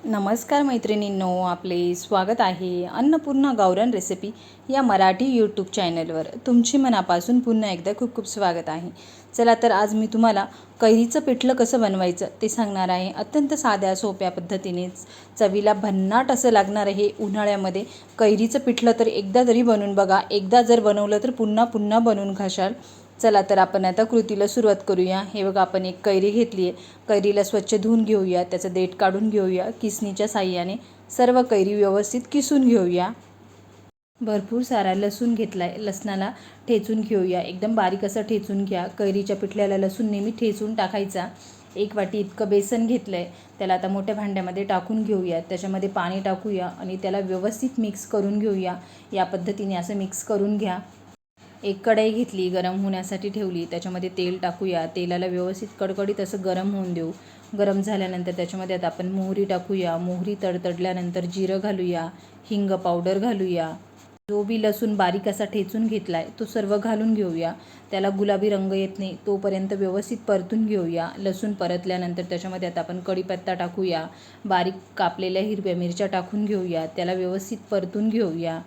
नमस्कार मैत्रिणींनो, आपले स्वागत आहे अन्नपूर्णा गावरान रेसिपी या मराठी यूट्यूब चॅनलवर. तुमचे मनापासून पुन्हा एकदा खूप खूप स्वागत आहे. चला तर आज मी तुम्हाला कैरीचं पिठलं कसं बनवायचं ते सांगणार आहे. अत्यंत साध्या सोप्या पद्धतीने चवीला भन्नाट असं लागणार आहे. उन्हाळ्यामध्ये कैरीचं पिठलं तर एकदा तरी बनवून बघा. एकदा जर बनवलं तर पुन्हा पुन्हा बनवून खाशाल. चला तर आपण आता कृतीला सुरुवात करूया. हे बघा, आपण एक कैरी घेतली आहे. कैरीला स्वच्छ धुवून घेऊया, त्याचं देठ काढून घेऊया. किसणीच्या साहाय्याने सर्व कैरी व्यवस्थित किसून घेऊया. भरपूर सारा लसूण घेतला आहे. लसणाला ठेचून घेऊया. एकदम बारीक असं ठेचून घ्या. कैरीच्या पिठल्याला लसूण नेहमी ठेचून टाकायचा. 1 वाटी इतकं बेसन घेतलं आहे. त्याला आता मोठ्या भांड्यामध्ये टाकून घेऊया. त्याच्यामध्ये पाणी टाकूया आणि त्याला व्यवस्थित मिक्स करून घेऊया. या पद्धतीने असं मिक्स करून घ्या. एक कढई घेतली, गरम होण्यासाठी ठेवली. त्याच्यामध्ये तेल टाकूया. तेलाला व्यवस्थित कडकडीत असं गरम होऊन देऊ. गरम झाल्यानंतर त्याच्यामध्ये आता आपण मोहरी टाकूया. मोहरी तडतडल्यानंतर जिरं घालूया. हिंग पावडर घालूया. जो बी लसूण बारीक असा ठेचून घेतला आहे तो सर्व घालून घेऊया. त्याला गुलाबी रंग येत नाही तोपर्यंत व्यवस्थित परतून घेऊया. लसूण परतल्यानंतर त्याच्यामध्ये आता आपण कढीपत्ता टाकूया. बारीक कापलेल्या हिरव्या मिरच्या टाकून घेऊया. त्याला व्यवस्थित परतून घेऊया.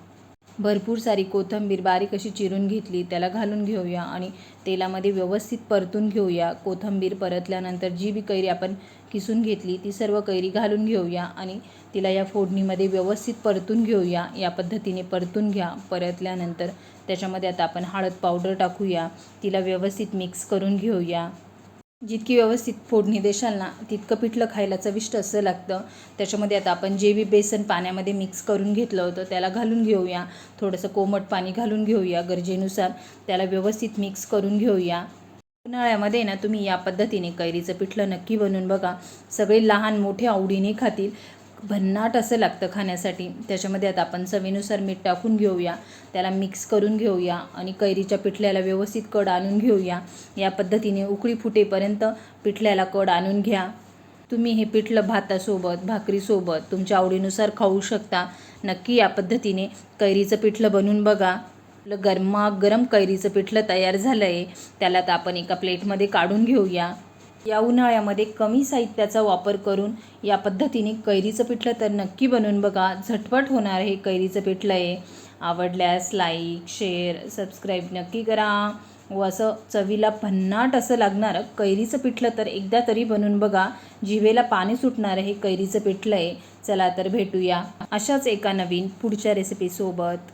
भरपूर सारी कोथिंबीर बारीक अशी चिरून घेतली, त्याला घालून घेऊया आणि तेलामध्ये व्यवस्थित परतून घेऊया. कोथिंबीर परतल्यानंतर जी बी कैरी आपण किसून घेतली ती सर्व कैरी घालून घेऊया आणि तिला या फोडणीमध्ये व्यवस्थित परतून घेऊया. या पद्धतीने परतून घ्या. परतल्यानंतर त्याच्यामध्ये आता आपण हळद पावडर टाकूया. तिला व्यवस्थित मिक्स करून घेऊया. जितकी व्यवस्थित फोडणी देशाल ना तितकं पिठलं खायला चविष्ट असं लागतं. त्याच्यामध्ये आता आपण जे बी बेसन पाण्यामध्ये मिक्स करून घेतलं होतं त्याला घालून घेऊया. थोडंसं कोमट पाणी घालून घेऊया गरजेनुसार. त्याला व्यवस्थित मिक्स करून घेऊया. उन्हाळ्यामध्ये ना तुम्ही या पद्धतीने कैरीचं पिठलं नक्की बनवून बघा. सगळे लहान मोठे आवडीने खातील. भन्नाट असं लागतं खाण्यासाठी. त्याच्यामध्ये आता आपण चवीनुसार मीठ टाकून घेऊया. त्याला मिक्स करून घेऊया आणि कैरीच्या पिठल्याला व्यवस्थित कड आणून घेऊया. या पद्धतीने उकळी फुटेपर्यंत पिठल्याला कड आणून घ्या. तुम्ही हे पिठलं भातासोबत, भाकरीसोबत तुमच्या आवडीनुसार खाऊ शकता. नक्की या पद्धतीने कैरीचं पिठलं बनवून बघा. आपलं गरमागरम कैरीचं पिठलं तयार झालं आहे. त्याला आता आपण एका प्लेटमध्ये काढून घेऊया. या उन्हाळ्यामध्ये कमी साहित्याचा वापर करून या पद्धतीने कैरीचं पिठलं तर नक्की बनवून बघा. झटपट होणार हे कैरीचं पिठलं आहे. आवडल्यास लाईक, शेअर, सबस्क्राईब नक्की करा. व असं चवीला भन्नाट असं लागणारं कैरीचं पिठलं तर एकदा तरी बनवून बघा. जिभेला पाणी सुटणार हे कैरीचं पिठलं आहे. चला तर भेटूया अशाच एका नवीन पुढच्या रेसिपीसोबत.